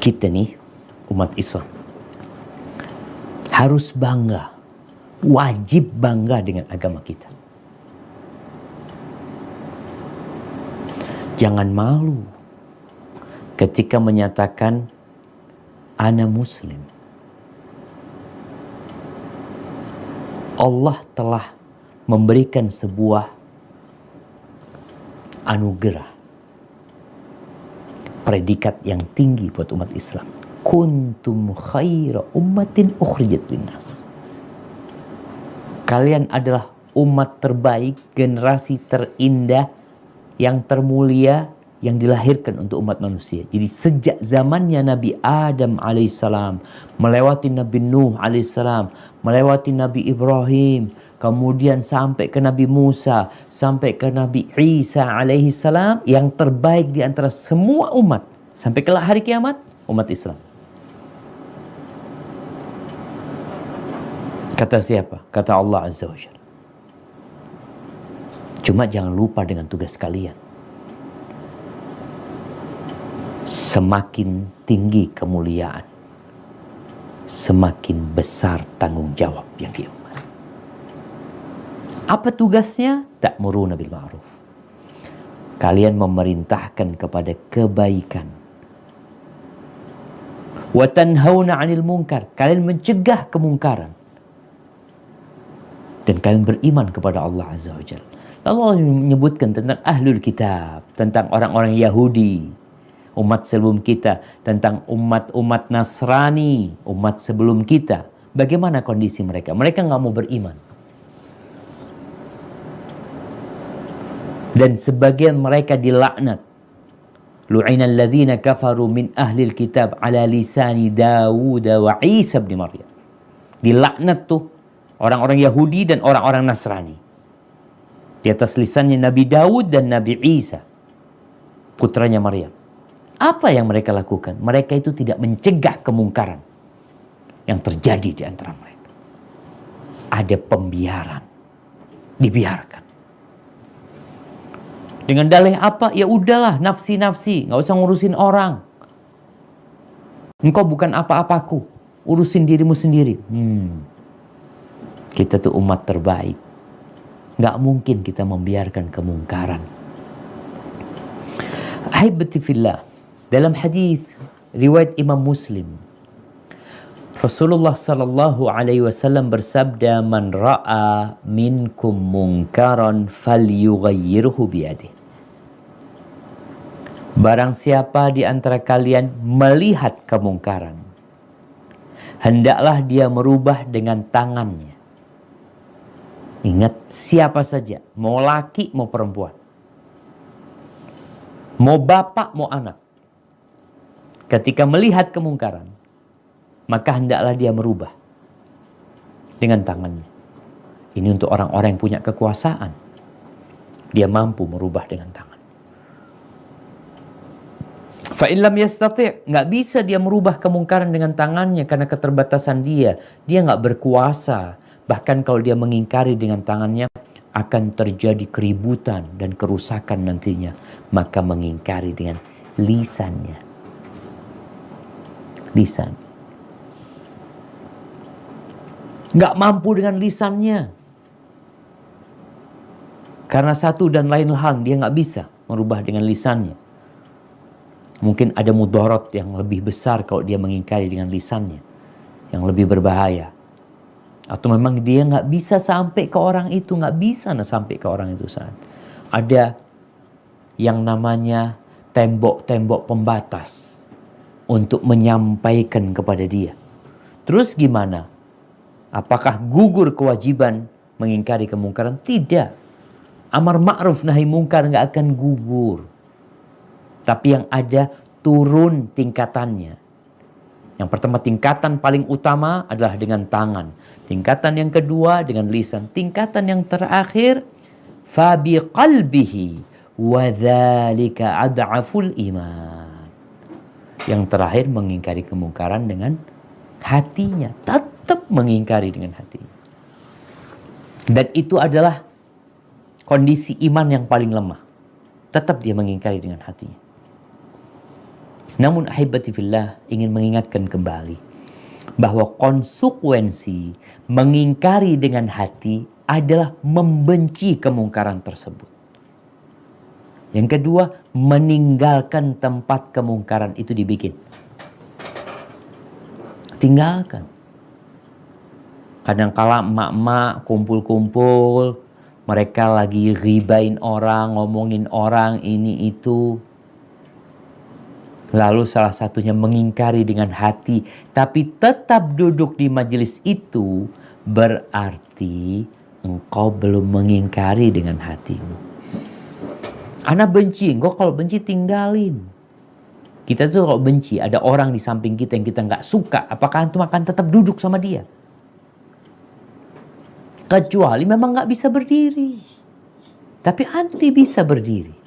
Kita nih, umat Islam, harus bangga, wajib bangga dengan agama kita. Jangan malu ketika menyatakan ana muslim. Allah telah memberikan sebuah anugerah, predikat yang tinggi buat umat Islam. Kuntum khaira ummatin ukhrijat linnas. Kalian adalah umat terbaik, generasi terindah, yang termulia, yang dilahirkan untuk umat manusia. Jadi sejak zamannya Nabi Adam alaihissalam, melewati Nabi Nuh alaihissalam, melewati Nabi Ibrahim, kemudian sampai ke Nabi Musa, sampai ke Nabi Isa alaihissalam, yang terbaik di antara semua umat sampai ke hari kiamat, umat Islam. Kata siapa? Kata Allah Azza wa Jalla. Cuma jangan lupa dengan tugas kalian. Semakin tinggi kemuliaan, semakin besar tanggung jawab yang diemban. Apa tugasnya? Ta'muruna bil ma'ruf. Kalian memerintahkan kepada kebaikan. Wa tanhauna 'anil munkar. Kalian mencegah kemungkaran. Dan kalian beriman kepada Allah Azza wa Jalla. Allah menyebutkan tentang ahlul kitab, tentang orang-orang Yahudi, umat sebelum kita, tentang umat-umat Nasrani, umat sebelum kita. Bagaimana kondisi mereka? Mereka nggak mau beriman. Dan sebagian mereka dilaknat. Lu'inal ladzina kafaru min ahlil kitab ala lisani Dawud wa Isa bin Maryam. Dilaknat tuh orang-orang Yahudi dan orang-orang Nasrani. Di atas lisannya Nabi Daud dan Nabi Isa, putranya Maryam. Apa yang mereka lakukan? Mereka itu tidak mencegah kemungkaran yang terjadi di antara mereka. Ada pembiaran, dibiarkan. Dengan dalih apa? Ya udahlah, nafsi-nafsi, nggak usah ngurusin orang. Engkau bukan apa-apaku, urusin dirimu sendiri. Kita tuh umat terbaik. Nggak mungkin kita membiarkan kemungkaran. Ahibati fillah, dalam hadis riwayat Imam Muslim, Rasulullah sallallahu alaihi wasallam bersabda, "Man ra'a minkum munkaran falyughayyirhu biyadihi." Barang siapa di antara kalian melihat kemungkaran, hendaklah dia merubah dengan tangannya. Ingat, siapa saja, mau laki mau perempuan, mau bapak mau anak, ketika melihat kemungkaran, maka hendaklah dia merubah dengan tangannya. Ini untuk orang-orang yang punya kekuasaan. Dia mampu merubah dengan tangan. Fa in lam yastati', nggak bisa dia merubah kemungkaran dengan tangannya karena keterbatasan dia. Dia nggak berkuasa. Bahkan kalau dia mengingkari dengan tangannya, akan terjadi keributan dan kerusakan nantinya. Maka mengingkari dengan lisannya. Lisan. Nggak mampu dengan lisannya. Karena satu dan lain hal, dia nggak bisa merubah dengan lisannya. Mungkin ada mudarat yang lebih besar kalau dia mengingkari dengan lisannya. Yang lebih berbahaya. Atau memang dia nggak bisa sampai ke orang itu, nggak bisa sampai ke orang itu saat. Ada yang namanya tembok-tembok pembatas untuk menyampaikan kepada dia. Terus gimana? Apakah gugur kewajiban mengingkari kemungkaran? Tidak. Amar ma'ruf nahi mungkar nggak akan gugur. Tapi yang ada turun tingkatannya. Yang pertama, tingkatan paling utama adalah dengan tangan. Tingkatan yang kedua dengan lisan. Tingkatan yang terakhir, fabi qalbihi wa dzalika ad'aful iman. Yang terakhir mengingkari kemungkaran dengan hatinya. Tetap mengingkari dengan hatinya. Dan itu adalah kondisi iman yang paling lemah. Tetap dia mengingkari dengan hatinya. Namun ahibati fillah, ingin mengingatkan kembali bahwa konsekuensi mengingkari dengan hati adalah membenci kemungkaran tersebut. Yang kedua, meninggalkan tempat kemungkaran itu dibikin. Tinggalkan. Kadang-kala emak-emak kumpul-kumpul, mereka lagi ribain orang, ngomongin orang ini itu. Lalu salah satunya mengingkari dengan hati, tapi tetap duduk di majelis itu, berarti engkau belum mengingkari dengan hatimu. Ana benci, engkau kalau benci tinggalin. Kita tuh kalau benci, ada orang di samping kita yang kita nggak suka, apakah antum akan tetap duduk sama dia? Kecuali memang nggak bisa berdiri. Tapi anti bisa berdiri.